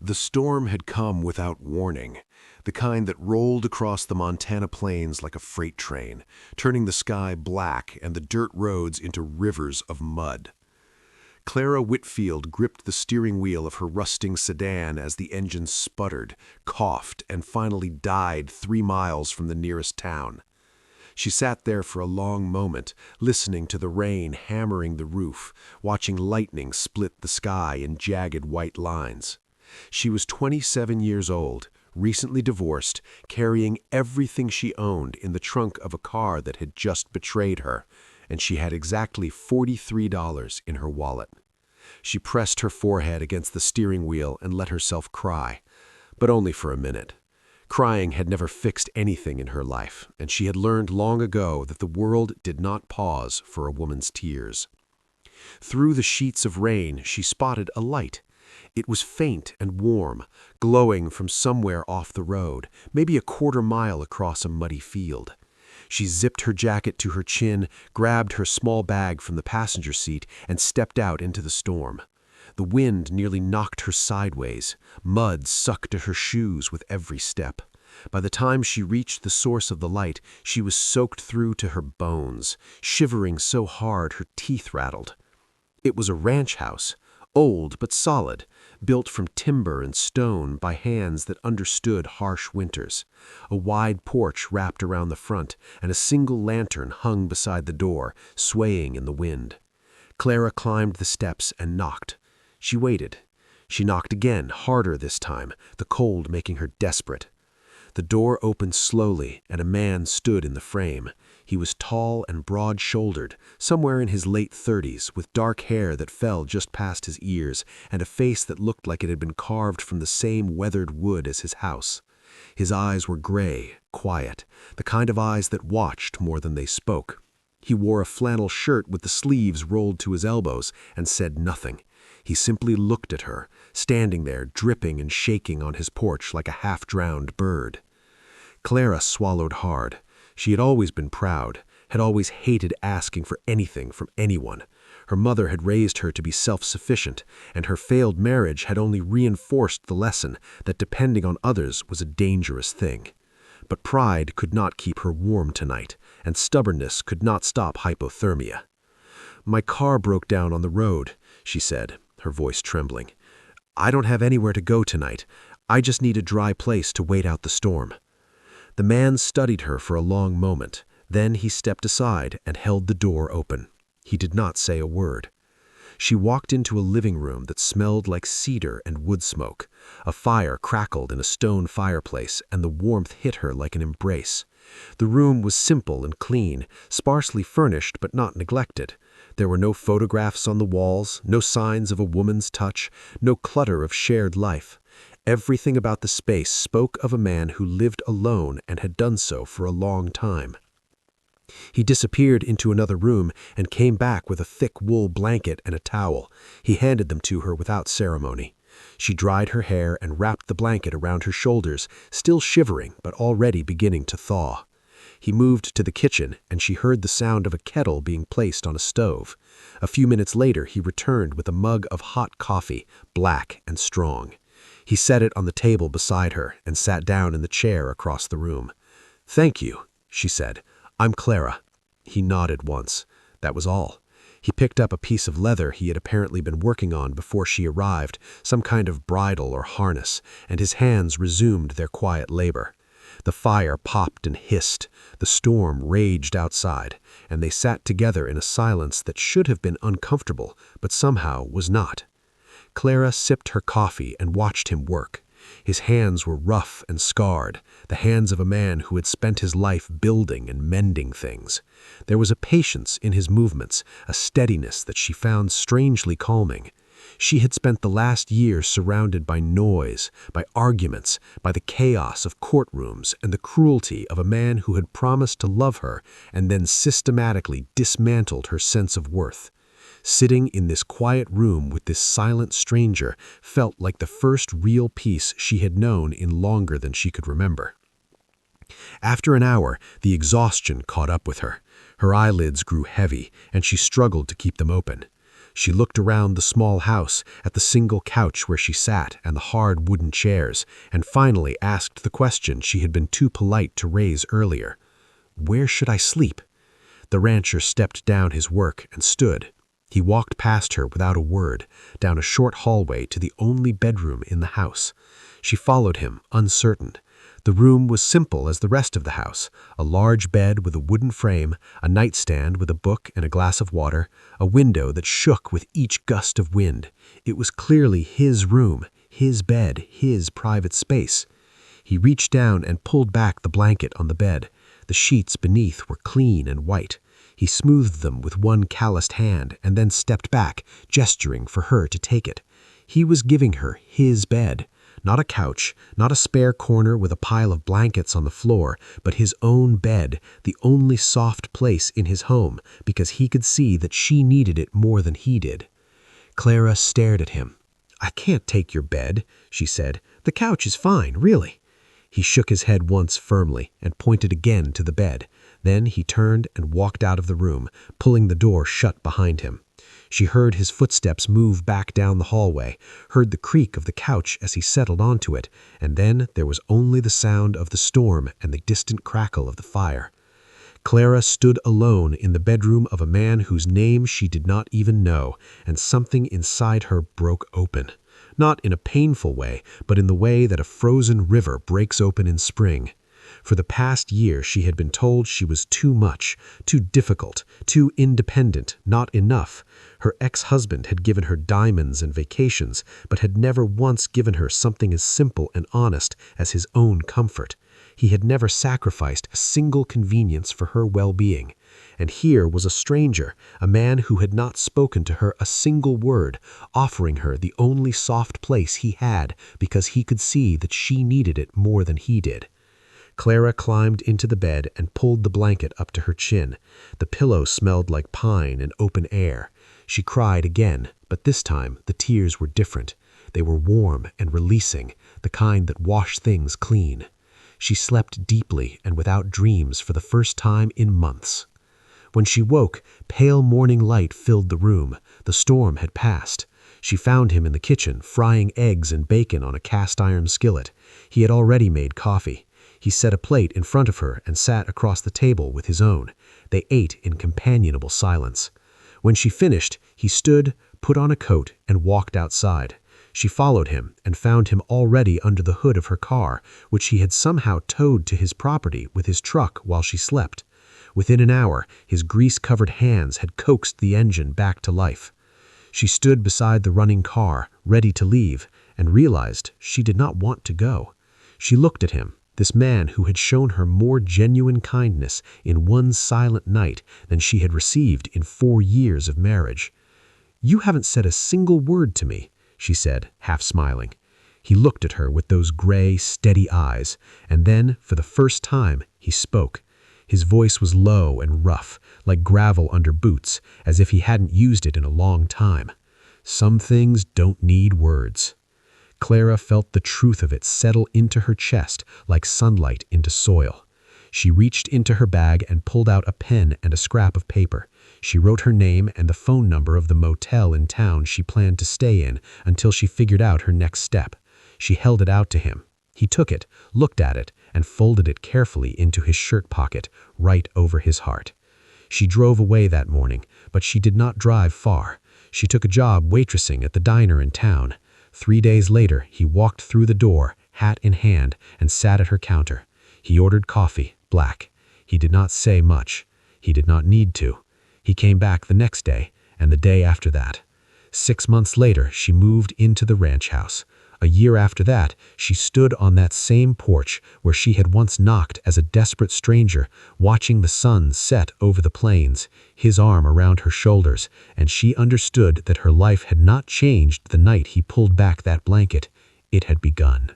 The storm had come without warning, the kind that rolled across the Montana plains like a freight train, turning the sky black and the dirt roads into rivers of mud. Clara Whitfield gripped the steering wheel of her rusting sedan as the engine sputtered, coughed, and finally died 3 miles from the nearest town. She sat there for a long moment, listening to the rain hammering the roof, watching lightning split the sky in jagged white lines. She was 27 years old, recently divorced, carrying everything she owned in the trunk of a car that had just betrayed her, and she had exactly $43 in her wallet. She pressed her forehead against the steering wheel and let herself cry, but only for a minute. Crying had never fixed anything in her life, and she had learned long ago that the world did not pause for a woman's tears. Through the sheets of rain, she spotted a light. It was faint and warm, glowing from somewhere off the road, maybe a quarter-mile across a muddy field. She zipped her jacket to her chin, grabbed her small bag from the passenger seat, and stepped out into the storm. The wind nearly knocked her sideways. Mud sucked at her shoes with every step. By the time she reached the source of the light, she was soaked through to her bones, shivering so hard her teeth rattled. It was a ranch house, old but solid, built from timber and stone by hands that understood harsh winters. A wide porch wrapped around the front, and a single lantern hung beside the door, swaying in the wind. Clara climbed the steps and knocked. She waited. She knocked again, harder this time, the cold making her desperate. The door opened slowly, and a man stood in the frame. He was tall and broad-shouldered, somewhere in his late 30s, with dark hair that fell just past his ears, and a face that looked like it had been carved from the same weathered wood as his house. His eyes were gray, quiet, the kind of eyes that watched more than they spoke. He wore a flannel shirt with the sleeves rolled to his elbows, and said nothing. He simply looked at her, standing there dripping and shaking on his porch like a half-drowned bird. Clara swallowed hard. She had always been proud, had always hated asking for anything from anyone. Her mother had raised her to be self-sufficient, and her failed marriage had only reinforced the lesson that depending on others was a dangerous thing. But pride could not keep her warm tonight, and stubbornness could not stop hypothermia. "My car broke down on the road," she said, her voice trembling. "I don't have anywhere to go tonight. I just need a dry place to wait out the storm." The man studied her for a long moment. Then he stepped aside and held the door open. He did not say a word. She walked into a living room that smelled like cedar and wood smoke. A fire crackled in a stone fireplace, and the warmth hit her like an embrace. The room was simple and clean, sparsely furnished but not neglected. There were no photographs on the walls, no signs of a woman's touch, no clutter of shared life. Everything about the space spoke of a man who lived alone and had done so for a long time. He disappeared into another room and came back with a thick wool blanket and a towel. He handed them to her without ceremony. She dried her hair and wrapped the blanket around her shoulders, still shivering but already beginning to thaw. He moved to the kitchen, and she heard the sound of a kettle being placed on a stove. A few minutes later, he returned with a mug of hot coffee, black and strong. He set it on the table beside her and sat down in the chair across the room. "Thank you," she said. "I'm Clara." He nodded once. That was all. He picked up a piece of leather he had apparently been working on before she arrived, some kind of bridle or harness, and his hands resumed their quiet labor. The fire popped and hissed. The storm raged outside, and they sat together in a silence that should have been uncomfortable, but somehow was not. Clara sipped her coffee and watched him work. His hands were rough and scarred, the hands of a man who had spent his life building and mending things. There was a patience in his movements, a steadiness that she found strangely calming. She had spent the last year surrounded by noise, by arguments, by the chaos of courtrooms and the cruelty of a man who had promised to love her and then systematically dismantled her sense of worth. Sitting in this quiet room with this silent stranger felt like the first real peace she had known in longer than she could remember. After an hour, the exhaustion caught up with her. Her eyelids grew heavy, and she struggled to keep them open. She looked around the small house, at the single couch where she sat and the hard wooden chairs, and finally asked the question she had been too polite to raise earlier. "Where should I sleep?" The rancher stepped down his work and stood. He walked past her without a word, down a short hallway to the only bedroom in the house. She followed him, uncertain. The room was simple as the rest of the house: a large bed with a wooden frame, a nightstand with a book and a glass of water, a window that shook with each gust of wind. It was clearly his room, his bed, his private space. He reached down and pulled back the blanket on the bed. The sheets beneath were clean and white. He smoothed them with one calloused hand and then stepped back, gesturing for her to take it. He was giving her his bed. Not a couch, not a spare corner with a pile of blankets on the floor, but his own bed, the only soft place in his home, because he could see that she needed it more than he did. Clara stared at him. "I can't take your bed," she said. "The couch is fine, really." He shook his head once firmly and pointed again to the bed. Then he turned and walked out of the room, pulling the door shut behind him. She heard his footsteps move back down the hallway, heard the creak of the couch as he settled onto it, and then there was only the sound of the storm and the distant crackle of the fire. Clara stood alone in the bedroom of a man whose name she did not even know, and something inside her broke open. Not in a painful way, but in the way that a frozen river breaks open in spring. For the past year she had been told she was too much, too difficult, too independent, not enough. Her ex-husband had given her diamonds and vacations, but had never once given her something as simple and honest as his own comfort. He had never sacrificed a single convenience for her well-being. And here was a stranger, a man who had not spoken to her a single word, offering her the only soft place he had because he could see that she needed it more than he did. Clara climbed into the bed and pulled the blanket up to her chin. The pillow smelled like pine and open air. She cried again, but this time the tears were different. They were warm and releasing, the kind that wash things clean. She slept deeply and without dreams for the first time in months. When she woke, pale morning light filled the room. The storm had passed. She found him in the kitchen, frying eggs and bacon on a cast-iron skillet. He had already made coffee. He set a plate in front of her and sat across the table with his own. They ate in companionable silence. When she finished, he stood, put on a coat, and walked outside. She followed him and found him already under the hood of her car, which he had somehow towed to his property with his truck while she slept. Within an hour, his grease-covered hands had coaxed the engine back to life. She stood beside the running car, ready to leave, and realized she did not want to go. She looked at him, this man who had shown her more genuine kindness in one silent night than she had received in 4 years of marriage. "You haven't said a single word to me," she said, half smiling. He looked at her with those gray, steady eyes, and then, for the first time, he spoke. His voice was low and rough, like gravel under boots, as if he hadn't used it in a long time. "Some things don't need words." Clara felt the truth of it settle into her chest like sunlight into soil. She reached into her bag and pulled out a pen and a scrap of paper. She wrote her name and the phone number of the motel in town she planned to stay in until she figured out her next step. She held it out to him. He took it, looked at it, and folded it carefully into his shirt pocket, right over his heart. She drove away that morning, but she did not drive far. She took a job waitressing at the diner in town. 3 days later, he walked through the door, hat in hand, and sat at her counter. He ordered coffee, black. He did not say much. He did not need to. He came back the next day, and the day after that. 6 months later, she moved into the ranch house. A year after that, she stood on that same porch where she had once knocked as a desperate stranger, watching the sun set over the plains, his arm around her shoulders, and she understood that her life had not changed the night he pulled back that blanket. It had begun.